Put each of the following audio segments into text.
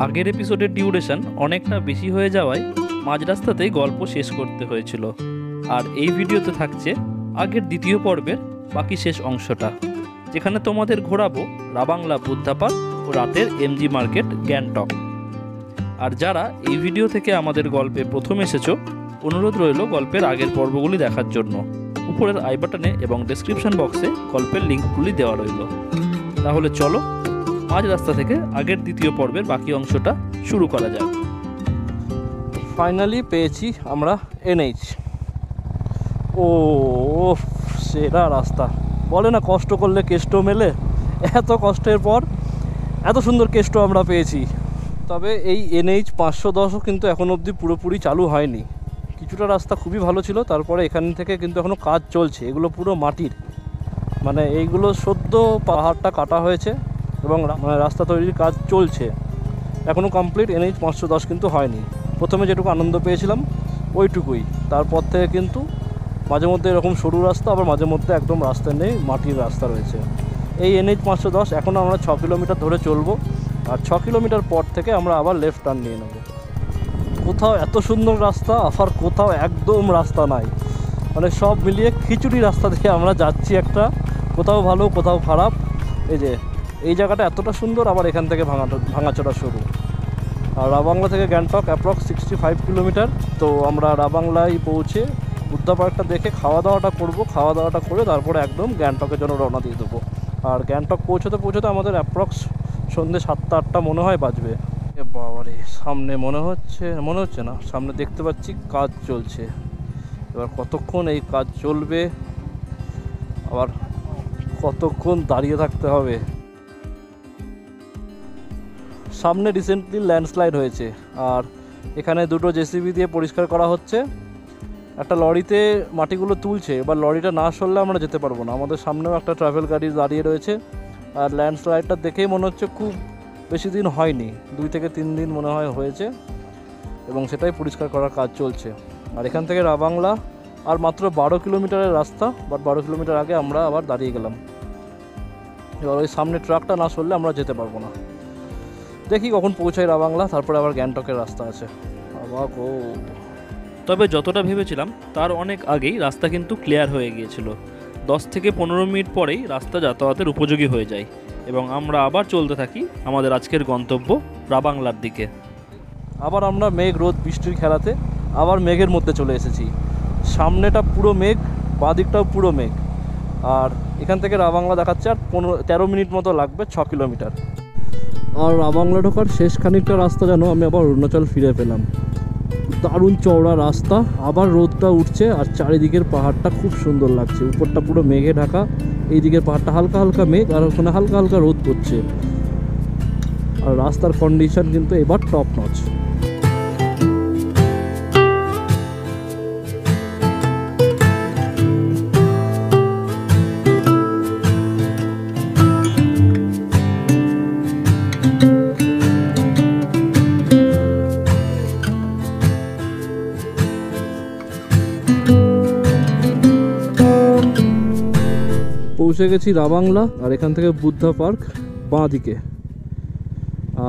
আগের এপিসোডের ডিউরেশন অনেকটা বেশি হয়ে যাওয়ায় মাঝ রাস্তাতেই গল্প শেষ করতে হয়েছিল। আর এই ভিডিওতে থাকছে আগের দ্বিতীয় পর্বের বাকি শেষ অংশটা, যেখানে তোমাদের ঘোরাবো রাবাংলা বুদ্ধা পার্ক ও রাতের এমজি মার্কেট গ্যাংটক। আর যারা এই ভিডিও থেকে আমাদের গল্পে প্রথম এসেছো, অনুরোধ রইল গল্পের আগের পর্বগুলি দেখার জন্য। উপরের আই বাটনে এবং ডেসক্রিপশন বক্সে গল্পের লিঙ্কগুলি দেওয়া রইল। তাহলে চলো মাঝ রাস্তা থেকে আগের দ্বিতীয় পর্বের বাকি অংশটা শুরু করা যাক। ফাইনালি পেয়েছি আমরা এনএইচ। ও সেরা রাস্তা, বলে না কষ্ট করলে কেষ্ট মেলে। এত কষ্টের পর এত সুন্দর কেষ্ট আমরা পেয়েছি। তবে এই এনএইচ 510ও কিন্তু এখন অবধি পুরোপুরি চালু হয়নি। কিছুটা রাস্তা খুবই ভালো ছিল, তারপরে এখান থেকে কিন্তু এখনও কাজ চলছে। এগুলো পুরো মাটির, মানে এইগুলো সদ্য পাহাড়টা কাটা হয়েছে এবং রাস্তা তৈরির কাজ চলছে, এখনও কমপ্লিট এনএইচ 510 কিন্তু হয়নি। প্রথমে যেটুকু আনন্দ পেয়েছিলাম ওইটুকুই, তারপর থেকে কিন্তু মাঝে মধ্যে এরকম সরু রাস্তা, আবার মাঝে মধ্যে একদম রাস্তা নেই, মাটির রাস্তা রয়েছে। এই এনএইচ 510 এখন আমরা 6 কিলোমিটার ধরে চলবো, আর 6 কিলোমিটার পর থেকে আমরা আবার লেফট টার্ন নিয়ে নেব। কোথাও এত সুন্দর রাস্তা, আবার কোথাও একদম রাস্তা নাই, মানে সব মিলিয়ে খিচুড়ি রাস্তা দিয়ে আমরা যাচ্ছি একটা, কোথাও ভালো কোথাও খারাপ। এই জায়গাটা এতটা সুন্দর, আবার এখান থেকে ভাঙাচোরা শুরু। আর রাবাংলা থেকে গ্যাংটক অ্যাপ্রক্স 65 কিলোমিটার। তো আমরা রাবাংলায় পৌঁছে বুদ্ধা পার্কটা দেখে খাওয়া দাওয়াটা করব, খাওয়া দাওয়াটা করে তারপরে একদম গ্যাংটকের জন্য রওনা দিয়ে দেবো। আর গ্যাংটক পৌঁছতে আমাদের অ্যাপ্রক্স সন্ধ্যে 7টা-8টা মনে হয় বাজবে। বাবারে, সামনে মনে হচ্ছে না, সামনে দেখতে পাচ্ছি কাজ চলছে। এবার কতক্ষণ এই কাজ চলবে, আবার কতক্ষণ দাঁড়িয়ে থাকতে হবে। সামনে রিসেন্টলি ল্যান্ডস্লাইড হয়েছে, আর এখানে দুটো জেসিবি দিয়ে পরিষ্কার করা হচ্ছে। একটা লরিতে মাটিগুলো তুলছে, এবার লরিটা না সরলে আমরা যেতে পারবো না। আমাদের সামনেও একটা ট্রাভেল গাড়ি দাঁড়িয়ে রয়েছে। আর ল্যান্ডস্লাইডটা দেখেই মনে হচ্ছে খুব বেশি দিন হয়নি, 2 থেকে 3 দিন মনে হয় হয়েছে, এবং সেটাই পরিষ্কার করার কাজ চলছে। আর এখান থেকে রাবাংলা আর মাত্র 12 কিলোমিটারের রাস্তা, বাট 12 কিলোমিটার আগে আমরা আবার দাঁড়িয়ে গেলাম। এবার ওই সামনে ট্রাকটা না সরলে আমরা যেতে পারবো না। দেখি কখন পৌঁছাই রাবাংলা, তারপরে আবার গ্যাংটকের রাস্তা আছে। তবে যতটা ভেবেছিলাম তার অনেক আগেই রাস্তা কিন্তু ক্লিয়ার হয়ে গিয়েছিল। 10 থেকে 15 মিনিট পরেই রাস্তা যাতায়াতের উপযোগী হয়ে যায়, এবং আমরা আবার চলতে থাকি আমাদের আজকের গন্তব্য রাবাংলার দিকে। আবার আমরা মেঘ রোদ বৃষ্টির খেলাতে আবার মেঘের মধ্যে চলে এসেছি। সামনেটা পুরো মেঘ, বাঁ দিকটাও পুরো মেঘ। আর এখান থেকে রাবাংলা দেখাচ্ছে আর 13 মিনিট মতো লাগবে 6 কিলোমিটার। আর রাবাংলা ঢোকার শেষ খানিকটা রাস্তা যেন আমি আবার অরুণাচল ফিরে পেলাম। দারুণ চওড়া রাস্তা, আবার রোদটা উঠছে, আর চারিদিকের পাহাড়টা খুব সুন্দর লাগছে। উপরটা পুরো মেঘে ঢাকা, এই দিকের পাহাড়টা হালকা হালকা মেঘ, আর ওখানে হালকা হালকা রোদ পড়ছে। আর রাস্তার কন্ডিশন কিন্তু এবার টপ নচ। পৌঁছে গেছি রাবাংলা, আর এখান থেকে বুদ্ধা পার্ক বাঁ দিকে।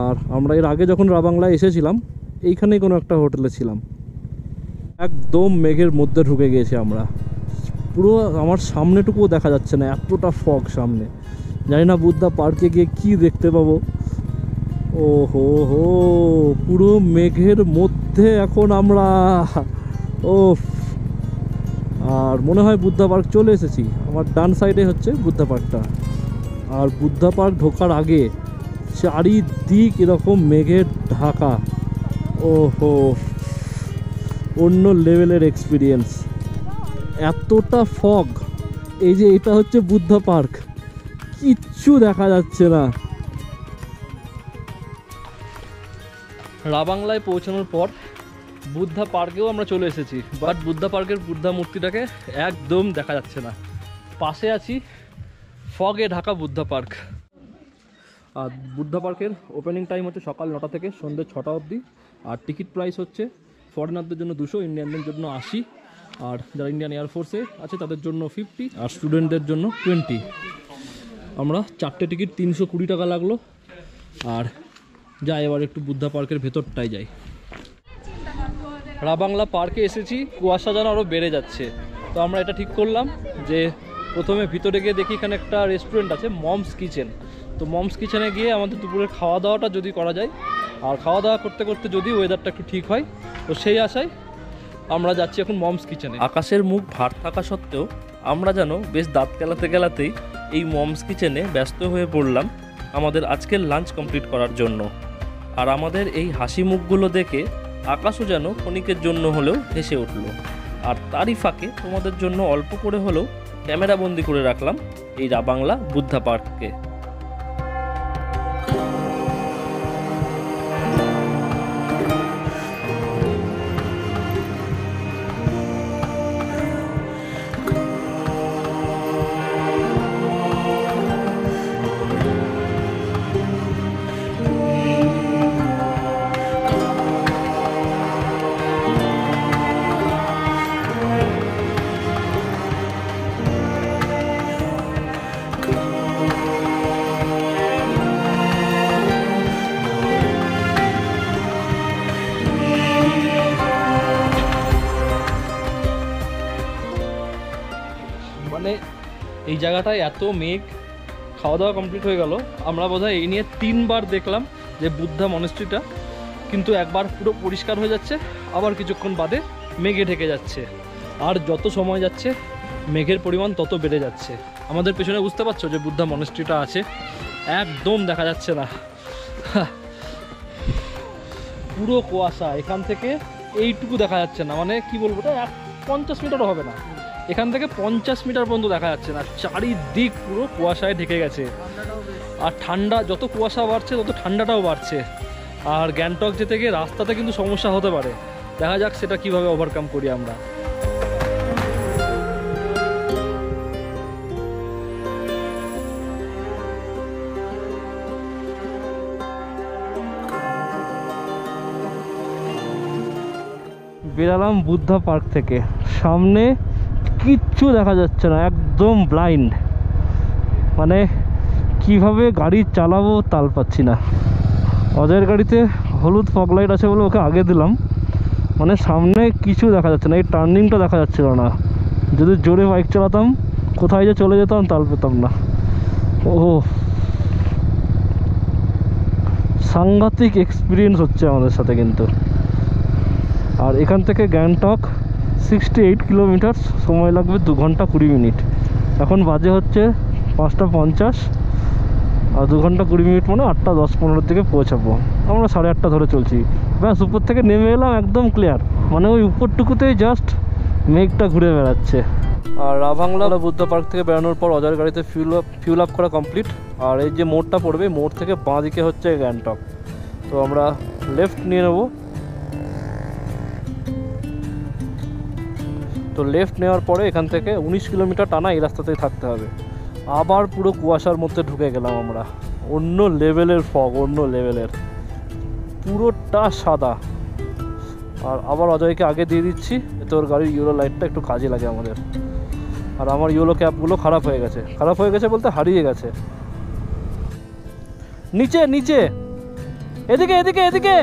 আর আমরা এর আগে যখন রাবাংলায় এসেছিলাম এইখানেই কোনো একটা হোটেলে ছিলাম। একদম মেঘের মধ্যে ঢুকে গিয়েছি আমরা, পুরো আমার সামনেটুকুও দেখা যাচ্ছে না, এতটা ফগ সামনে। জানি না বুদ্ধা পার্কে গিয়ে কি দেখতে পাবো। ও হো, পুরো মেঘের মধ্যে এখন আমরা। ও, আর মনে হয় বুদ্ধা পার্ক চলে এসেছি। আমার ডান সাইডে হচ্ছে বুদ্ধা পার্কটা। আর বুদ্ধা পার্ক ঢোকার আগে চারিদিক এরকম মেঘের ঢাকা। ওহো, অন্য লেভেলের এক্সপিরিয়েন্স, এতটা ফগ। এই যে এটা হচ্ছে বুদ্ধা পার্ক, কিচ্ছু দেখা যাচ্ছে না। রাবাংলায় পৌঁছানোর পর বুদ্ধা পার্কেও আমরা চলে এসেছি, বাট বুদ্ধা পার্কের বুদ্ধা মূর্তিটাকে একদম দেখা যাচ্ছে না। পাশে আছি ফগে ঢাকা বুদ্ধা পার্ক। আর বুদ্ধা পার্কের ওপেনিং টাইম হচ্ছে সকাল 9টা থেকে সন্ধ্যে 6টা অবধি। আর টিকিট প্রাইস হচ্ছে ফরেনারদের জন্য 200, ইন্ডিয়ানদের জন্য 80, আর যারা ইন্ডিয়ান এয়ারফোর্সে আছে তাদের জন্য 50, আর স্টুডেন্টদের জন্য 20। আমরা 4টে টিকিট 320 টাকা লাগলো। আর যাই এবার একটু বুদ্ধা পার্কের ভেতরটায় যাই। রাবাংলা পার্কে এসেছি, কুয়াশা যেন আরও বেড়ে যাচ্ছে। তো আমরা এটা ঠিক করলাম যে প্রথমে ভিতরে গিয়ে দেখি এখানে একটা রেস্টুরেন্ট আছে মমস কিচেন। তো মমস কিচেনে গিয়ে আমাদের দুপুরের খাওয়া দাওয়াটা যদি করা যায়, আর খাওয়া দাওয়া করতে করতে যদি ওয়েদারটা একটু ঠিক হয়, তো সেই আশায় আমরা যাচ্ছি এখন মমস কিচেনে। আকাশের মুখ ভার থাকা সত্ত্বেও আমরা যেন বেশ দাঁত কেলাতে গেলাতেই এই মমস কিচেনে ব্যস্ত হয়ে পড়লাম আমাদের আজকের লাঞ্চ কমপ্লিট করার জন্য। আর আমাদের এই হাসি মুখগুলো দেখে আকাশও যেন ক্ষণিকের জন্য হলেও হেসে উঠল। আর তারই ফাঁকে তোমাদের জন্য অল্প করে হলেও ক্যামেরা বন্দি করে রাখলাম এই রাবাংলা বুদ্ধা পার্ককে। মানে এই জায়গাটায় এত মেঘ, খাওয়া দাওয়া কমপ্লিট হয়ে গেল, আমরা বোধহয় এই নিয়ে 3 বার দেখলাম যে বুদ্ধা মনেস্ট্রিটা, কিন্তু একবার পুরো পরিষ্কার হয়ে যাচ্ছে, আবার কিছুক্ষণ বাদে মেঘে ঢেকে যাচ্ছে। আর যত সময় যাচ্ছে মেঘের পরিমাণ তত বেড়ে যাচ্ছে। আমাদের পেছনে বুঝতে পারছো যে বুদ্ধা মনেস্ট্রিটা আছে, একদম দেখা যাচ্ছে না, পুরো কুয়াশা। এখান থেকে এইটুকু দেখা যাচ্ছে না, মানে কি বলবো, এটা 50 মিটারও হবে না, এখান থেকে 50 মিটার পর্যন্ত দেখা যাচ্ছে না, চারিদিক পুরো কুয়াশায় ঢেকে গেছে। আর ঠান্ডা, যত কুয়াশা বাড়ছে তত ঠান্ডাটাও বাড়ছে। আর গ্যাংটক যেতে গিয়ে রাস্তাতে কিন্তু সমস্যা হতে পারে, দেখা যাক সেটা কিভাবে ওভারকাম করি আমরা। বেরালাম বুদ্ধা পার্ক থেকে, সামনে কিচ্ছু দেখা যাচ্ছে না, একদম ব্লাইন্ড, মানে কিভাবে গাড়ি চালাবো তাল পাচ্ছি না। অজয়ের গাড়িতে হলুদ ফগ লাইট আছে বলে ওকে আগে দিলাম, মানে সামনে কিছু দেখা যাচ্ছে না, এই টার্নিংটা দেখা যাচ্ছিল না। যদি জোরে বাইক চালাতাম কোথায় যে চলে যেতাম তাল পেতাম না। ও সাংঘাতিক এক্সপিরিয়েন্স হচ্ছে আমাদের সাথে কিন্তু। আর এখান থেকে গ্যাংটক 68 কিলোমিটার, সময় লাগবে 2 ঘন্টা 20 মিনিট। এখন বাজে হচ্ছে 5টা 50, আর 2 ঘন্টা 20 মিনিট মানে 8টা 10-15 দিকে পৌঁছাবো। আমরা 8:30 ধরে চলছি, ব্যাস উপর থেকে নেমে এলাম, একদম ক্লিয়ার, মানে ওই উপরটুকুতেই জাস্ট মেঘটা ঘুরে বেড়াচ্ছে। আর রাবাংলা বুদ্ধা পার্ক থেকে বেরোনোর পর অজয়ের গাড়িতে ফিউল আপ করা কমপ্লিট। আর এই যে মোড়টা পড়বে, মোড় থেকে বাঁ দিকে হচ্ছে গ্যাংটক। তো আমরা লেফট নিয়ে নেবো। তো লেফট নেওয়ার পরে এখান থেকে 19 কিলোমিটার টানা এই রাস্তাতেই থাকতে হবে। আবার পুরো কুয়াশার মধ্যে ঢুকে গেলাম আমরা, অন্য লেভেলের ফগ, অন্য লেভেলের, পুরোটা সাদা। আর আবার অজয়কে আগে দিয়ে দিচ্ছি, এতে ওর গাড়ির ইউরো লাইটটা একটু কাজে লাগে আমাদের। আর আমার ইউরো ক্যাপগুলো খারাপ হয়ে গেছে, খারাপ হয়ে গেছে বলতে হারিয়ে গেছে। নিচে নিচে, এদিকে এদিকে এদিকে,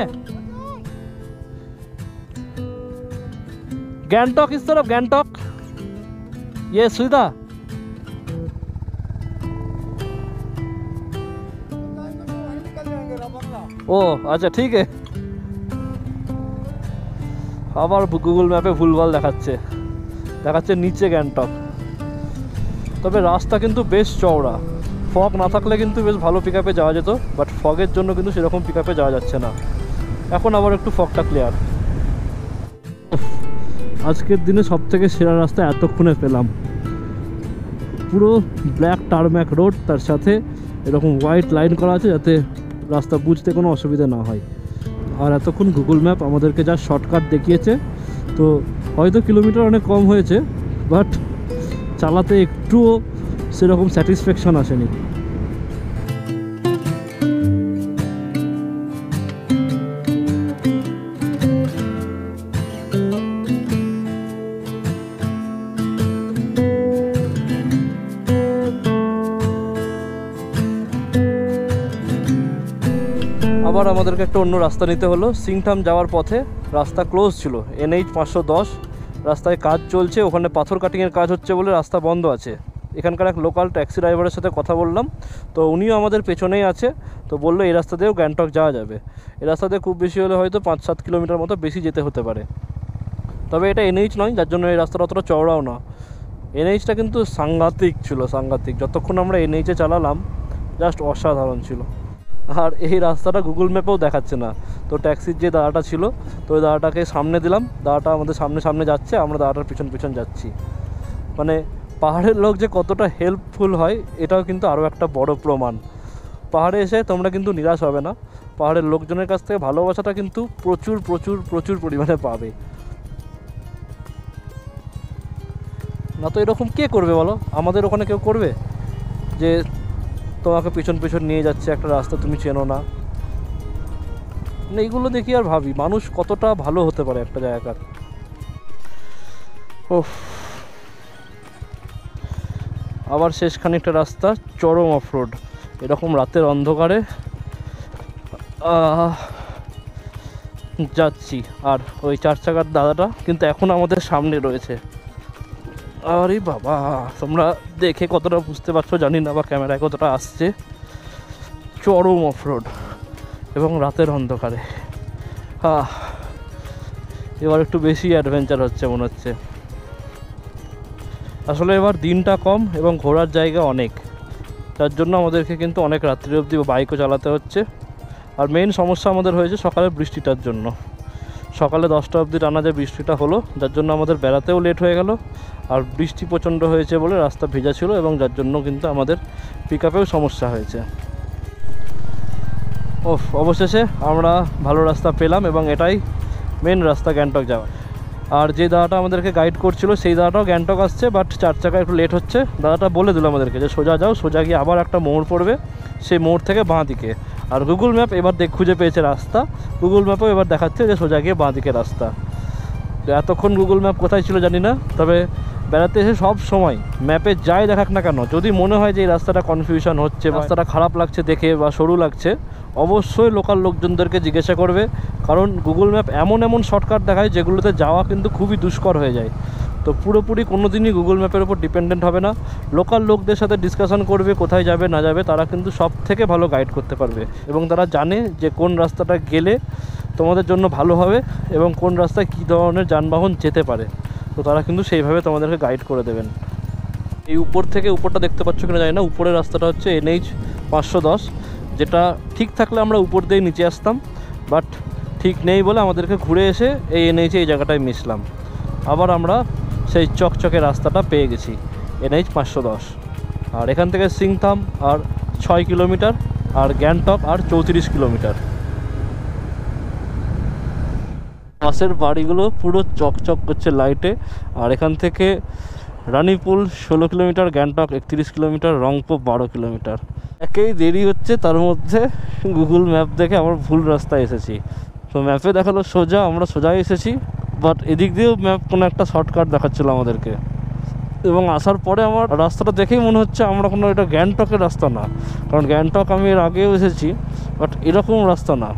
गैंगटॉक इस तरफ, गैंगटॉक, ये सीधा। ओ अच्छा ठीक है। আবার গুগল ম্যাপে ভুলভাল দেখাচ্ছে নিচে গ্যাংটক। তবে রাস্তা কিন্তু বেশ চওড়া, ফগ না থাকলে কিন্তু বেশ ভালো পিকআপে যাওয়া যেত, বাট ফগের জন্য কিন্তু সেরকম পিকআপে যাওয়া যাচ্ছে না। এখন আবার একটু ফগটা ক্লিয়ার। আজকের দিনে সব থেকে সেরা রাস্তা এতক্ষণে পেলাম, পুরো ব্ল্যাক টারম্যাক রোড, তার সাথে এরকম হোয়াইট লাইন করা আছে যাতে রাস্তা বুঝতে কোনো অসুবিধা না হয়। আর এতক্ষণ গুগল ম্যাপ আমাদেরকে যা শর্টকাট দেখিয়েছে, তো হয়তো কিলোমিটার অনেক কম হয়েছে, বাট চালাতে একটুও সেরকম স্যাটিসফ্যাকশন আসেনি। আবার আমাদেরকে একটা অন্য রাস্তা নিতে হলো। সিংথাম যাওয়ার পথে রাস্তা ক্লোজ ছিল, NH 510, রাস্তায় কাজ চলছে, ওখানে পাথর কাটিংয়ের কাজ হচ্ছে বলে রাস্তা বন্ধ আছে। এখানকার এক লোকাল ট্যাক্সি ড্রাইভারের সাথে কথা বললাম, তো উনিও আমাদের পেছনেই আছে। তো বললো এই রাস্তা দিয়েও গ্যাংটক যাওয়া যাবে। এই রাস্তা দিয়ে খুব বেশি হলে হয়তো 5-7 কিলোমিটার মতো বেশি যেতে হতে পারে। তবে এটা NH নয়, যার জন্য এই রাস্তাটা অতটা চওড়াও না। NHটা কিন্তু সাংঘাতিক ছিল, সাংঘাতিক। যতক্ষণ আমরা NH-এ চালালাম জাস্ট অসাধারণ ছিল। আর এই রাস্তাটা গুগল ম্যাপেও দেখাচ্ছে না। তো ট্যাক্সির যে দাদাটা ছিল, তো ওই দাদাটাকে সামনে দিলাম, দাদাটা আমাদের সামনে সামনে যাচ্ছে, আমরা দাদাটার পিছন পিছন যাচ্ছি। মানে পাহাড়ের লোক যে কতটা হেল্পফুল হয় এটাও কিন্তু আরও একটা বড় প্রমাণ। পাহাড়ে এসে তোমরা কিন্তু নিরাশ হবে না, পাহাড়ের লোকজনের কাছ থেকে ভালোবাসাটা কিন্তু প্রচুর প্রচুর প্রচুর পরিমাণে পাবে। না তো এরকম কে করবে বলো? আমাদের ওখানে কেউ করবে যে তোমাকে পিছন পিছন নিয়ে যাচ্ছে একটা রাস্তা তুমি চেনো না? মানে এইগুলো দেখি আর ভাবি মানুষ কতটা ভালো হতে পারে একটা জায়গার। ওহ, আবার শেষ খানিকটা রাস্তা চরম অফরোড, এরকম রাতের অন্ধকারে যাচ্ছি। আর ওই 4 চাকার দাদাটা কিন্তু এখন আমাদের সামনে রয়েছে। আরে বাবা, তোমরা দেখে কতটা বুঝতে পারছো জানি না, বা ক্যামেরায় কতটা আসছে। চরম অফরোড এবং রাতের অন্ধকারে এবার একটু বেশি অ্যাডভেঞ্চার হচ্ছে মনে হচ্ছে। আসলে এবার দিনটা কম এবং ঘোরার জায়গা অনেক, যার জন্য আমাদেরকে কিন্তু অনেক রাত্রি অবধি বাইকও চালাতে হচ্ছে। আর মেইন সমস্যা আমাদের হয়েছে সকালের বৃষ্টিটার জন্য। সকালে 10টা অবধি টানা যে বৃষ্টিটা হলো, যার জন্য আমাদের বেড়াতেও লেট হয়ে গেল। আর বৃষ্টি প্রচণ্ড হয়েছে বলে রাস্তা ভেজা ছিল, এবং যার জন্য কিন্তু আমাদের পিক আপেও সমস্যা হয়েছে। অবশেষে আমরা ভালো রাস্তা পেলাম, এবং এটাই মেন রাস্তা গ্যাংটক যাওয়া। আর যে দাদাটা আমাদেরকে গাইড করছিল সেই দাদাটাও গ্যাংটক আসছে, বাট 4 চাকা একটু লেট হচ্ছে। দাদাটা বলে দিল আমাদেরকে যে সোজা যাও, সোজা গিয়ে আবার একটা মোড় পড়বে, সেই মোড় থেকে বাঁ দিকে। আর গুগল ম্যাপ এবার খুঁজে পেয়েছে রাস্তা, গুগল ম্যাপও এবার দেখাচ্ছে যে সোজা গিয়ে বাঁ দিকে রাস্তা। এতক্ষণ গুগল ম্যাপ কোথায় ছিল জানি না, তবে বেড়াতে এসে সব সময় ম্যাপে যাই দেখাক না কেন, যদি মনে হয় যে এই রাস্তাটা কনফিউশন হচ্ছে, রাস্তাটা খারাপ লাগছে দেখে বা সরু লাগছে, অবশ্যই লোকাল লোকজনদেরকে জিজ্ঞাসা করবে। কারণ গুগল ম্যাপ এমন এমন শর্টকাট দেখায় যেগুলোতে যাওয়া কিন্তু খুবই দুষ্কর হয়ে যায়। তো পুরোপুরি কোনো দিনই গুগল ম্যাপের উপর ডিপেন্ডেন্ট হবে না, লোকাল লোকদের সাথে ডিসকাশন করবে কোথায় যাবে না যাবে, তারা কিন্তু সব থেকে ভালো গাইড করতে পারবে। এবং তারা জানে যে কোন রাস্তাটা গেলে তোমাদের জন্য ভালো হবে এবং কোন রাস্তায় কী ধরনের যানবাহন যেতে পারে। তো তারা কিন্তু সেইভাবে তোমাদেরকে গাইড করে দেবেন। এই উপর থেকে, উপরটা দেখতে পাচ্ছ কিনা জানি না, উপরের রাস্তাটা হচ্ছে NH 510, যেটা ঠিক থাকলে আমরা উপর দিয়ে নিচে আসতাম, বাট ঠিক নেই বলে আমাদেরকে ঘুরে এসে এই NH এই জায়গাটায় মিশলাম। আবার আমরা সেই চকচকে রাস্তাটা পেয়ে গেছি, NH 510। আর এখান থেকে সিংথাম আর 6 কিলোমিটার, আর গ্যাংটক আর 34 কিলোমিটার। পাশের বাড়িগুলো পুরো চকচক করছে লাইটে। আর এখান থেকে রানীপুল 16 kilometre, Gangtok 31 kilometre, Rangpo 12 kilometre. একেই দেরি হচ্ছে, তার মধ্যে গুগল ম্যাপ দেখে আমার ভুল রাস্তায় এসেছি। তো ম্যাপে দেখালো সোজা, আমরা সোজাই এসেছি, বাট এদিক দিয়েও ম্যাপ কোনো একটা শর্টকাট দেখাচ্ছিলো আমাদেরকে। এবং আসার পরে আমার রাস্তাটা দেখেই মনে হচ্ছে আমরা কোনো এটা গ্যাংটকের রাস্তা না, কারণ গ্যাংটক আমি এর আগেও এসেছি, বাট এরকম রাস্তা না।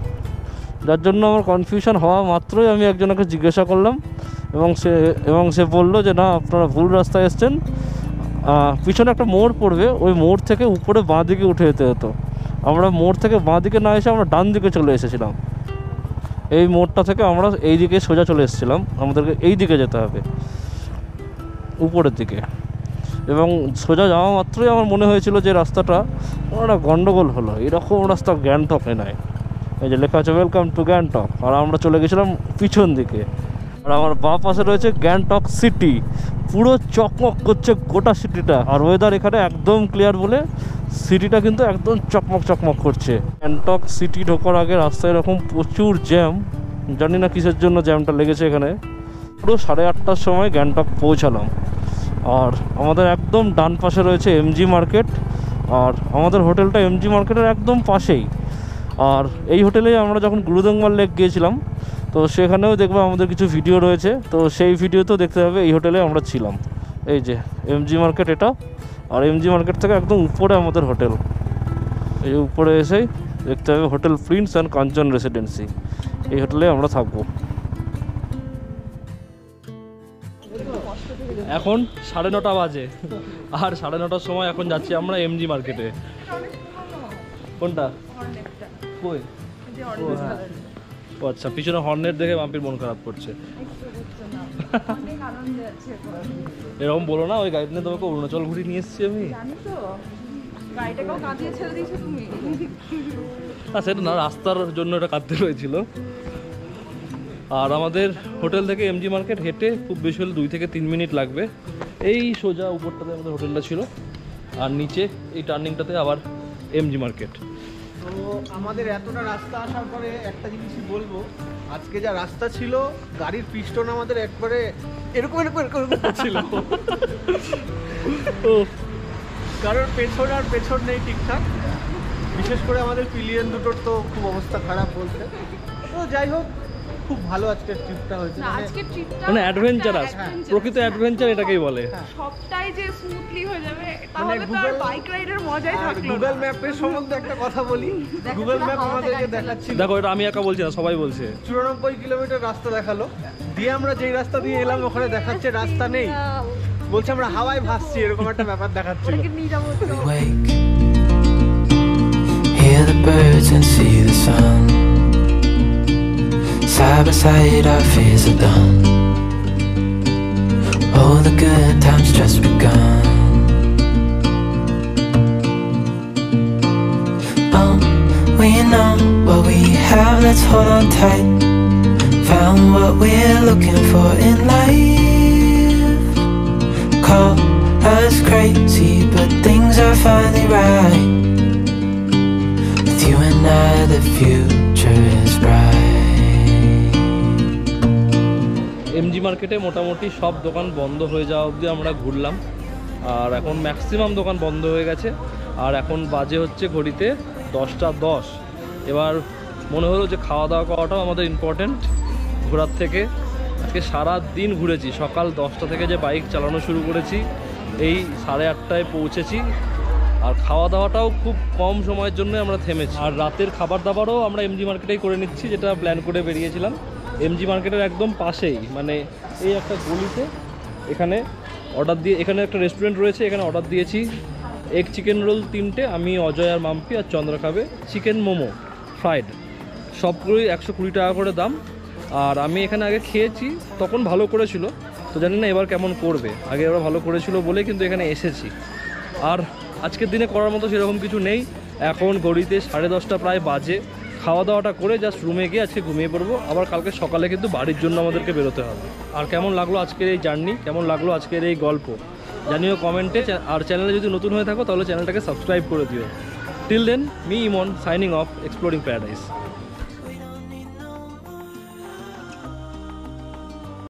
যার জন্য আমার কনফিউশন হওয়া মাত্রই আমি একজনকে জিজ্ঞাসা করলাম, এবং সে বললো যে না, আপনারা ভুল রাস্তায় এসছেন, পিছনে একটা মোড় পড়বে, ওই মোড় থেকে উপরে বাঁ দিকে উঠে যেতে হতো। আমরা মোড় থেকে বাঁ দিকে না এসে আমরা ডান দিকে চলে এসেছিলাম। এই মোড়টা থেকে আমরা এই দিকে সোজা চলে এসেছিলাম, আমাদেরকে এই দিকে যেতে হবে উপরের দিকে। এবং সোজা যাওয়া মাত্রই আমার মনে হয়েছিল যে রাস্তাটা একটা গন্ডগোল হলো, এরকম রাস্তা গ্যাংটকে নয়। এই যে লেখা আছে ওয়েলকাম টু গ্যাংটক, আর আমরা চলে গেছিলাম পিছন দিকে। আর আমার বাঁ পাশে রয়েছে গ্যাংটক সিটি, পুরো চকমক করছে গোটা সিটিটা। আর ওয়েদার এখানে একদম ক্লিয়ার বলে সিটিটা কিন্তু একদম চকমক চকমক করছে। গ্যাংটক সিটি ঢোকার আগে রাস্তায় এরকম প্রচুর জ্যাম, জানি না কিসের জন্য জ্যামটা লেগেছে এখানে। পুরো 8:30টার সময় গ্যাংটক পৌঁছালাম। আর আমাদের একদম ডান পাশে রয়েছে MG মার্কেট, আর আমাদের হোটেলটা MG মার্কেটের একদম পাশেই। আর এই হোটেলেই আমরা যখন গুরুদঙ্গাল লেক গিয়েছিলাম, তো সেখানেও দেখবো আমাদের কিছু ভিডিও রয়েছে, তো সেই ভিডিওতেও দেখতে হবে এই হোটেলে আমরা ছিলাম। এই যে MG মার্কেট এটা, আর MG মার্কেট থেকে একদম উপরে আমাদের হোটেল। এই উপরে এসেই দেখতে হবে hotel Prince and Kanchan residency, এই হোটেলে আমরা থাকবো। এখন 9:30 বাজে, আর 9:30টার সময় এখন যাচ্ছি আমরা এমজি মার্কেটে। কোনটা? কই? ও আচ্ছা, পিছনে হর্নেট দেখে মাম্পির মন খারাপ করছে। এরকম বলো না, ওই গাইড নিয়ে তোমাকে অরুণাচল ঘুরিয়ে নিয়ে এসেছি আমি। না সেটা না, রাস্তার জন্য এটা কাঁদতে হয়েছিল। আর আমাদের হোটেল থেকে এমজি মার্কেট হেঁটে খুব বেশি হলে 2 থেকে 3 মিনিট লাগবে। এই সোজা উপরটাতে আমাদের হোটেলটা ছিল, আর নিচে এই টার্নিংটাতে আবার এমজি মার্কেট। তো আমাদের এতটা রাস্তা আসার পরে একটা জিনিসই বলবো, আজকে যা রাস্তা ছিল গাড়ির পিস্টন আমাদের একবারে এরকম ছিল, কারণ পেছন আর পেছন নেই ঠিকঠাক। বিশেষ করে আমাদের পিলিয়ন দুটোর তো খুব অবস্থা খারাপ বলতে। তো যাই হোক, খুব ভালো আজকের ট্রিপটা হয়েছে, মানে অ্যাডভেঞ্চারাস, প্রকৃত অ্যাডভেঞ্চার এটাকেই বলে। সবটাই যে স্মুথলি হয়ে যাবে তাহলে তো আর বাইক রাইডের মজাই থাকলো না। গুগল ম্যাপের সম্বন্ধে একটা কথা বলি, গুগল ম্যাপ আমাদেরকে দেখাচ্ছিল, দেখো এটা আমি একা বলছি না, সবাই বলছে 94 কিলোমিটার রাস্তা দেখালো, দিয়ে আমরা যেই রাস্তা দিয়ে এলাম ওখানে দেখাচ্ছে রাস্তা নেই, বলছে আমরা হাওয়ায় ভাসছি, এরকম একটা ব্যাপার দেখাচ্ছিল। Hear the birds and see the sun. Side by side our fears are done. All the good times just begun. We know what we have, let's hold on tight. Found what we're looking for in life. Call us crazy, but things are finally right. With you and I, the future is bright. MG মার্কেটে মোটামুটি সব দোকান বন্ধ হয়ে যাওয়া অবধি আমরা ঘুরলাম, আর এখন ম্যাক্সিমাম দোকান বন্ধ হয়ে গেছে। আর এখন বাজে হচ্ছে ঘড়িতে 10:10। এবার মনে হলো যে খাওয়া দাওয়া করাটাও আমাদের ইম্পর্টেন্ট ঘোরার থেকে। আজকে সারা দিন ঘুরেছি, সকাল 10টা থেকে যে বাইক চালানো শুরু করেছি, এই 8:30টায় পৌঁছেছি। আর খাওয়া দাওয়াটাও খুব কম সময়ের জন্য আমরা থেমেছি। আর রাতের খাবার দাবারও আমরা এমজি মার্কেটেই করে নিচ্ছি, যেটা প্ল্যান করে বেরিয়েছিলাম। এমজি মার্কেটের একদম পাশেই, মানে এই একটা গলিতে, এখানে অর্ডার দিয়ে, এখানে একটা রেস্টুরেন্ট রয়েছে, এখানে অর্ডার দিয়েছি এগ চিকেন রোল 3টে, আমি, অজয় আর মাম্পি, আর চন্দ্র খাবে চিকেন মোমো ফ্রাইড, সবগুলোই 120 টাকা করে দাম। আর আমি এখানে আগে খেয়েছি, তখন ভালো করেছিল, তো জানি না এবার কেমন করবে। আগে এবার ভালো করেছিল বলে কিন্তু এখানে এসেছি। আর আজকের দিনে করার মতো সেরকম কিছু নেই। এখন ঘড়িতে 10:30 প্রায় বাজে। খাওয়া দাওয়াটা করে জাস্ট রুমে গিয়ে আজকে ঘুমিয়ে পড়বো, আবার কালকে সকালে কিন্তু বাড়ির জন্য আমাদেরকে বেরোতে হবে। আর কেমন লাগলো আজকের এই জার্নি, কেমন লাগলো আজকের এই গল্প জানিও কমেন্টে। আর চ্যানেলে যদি নতুন হয়ে থাকো তাহলে চ্যানেলটাকে সাবস্ক্রাইব করে দিও। টিল দেন, মি ইমন সাইনিং অফ, এক্সপ্লোরিং প্যারাডাইস।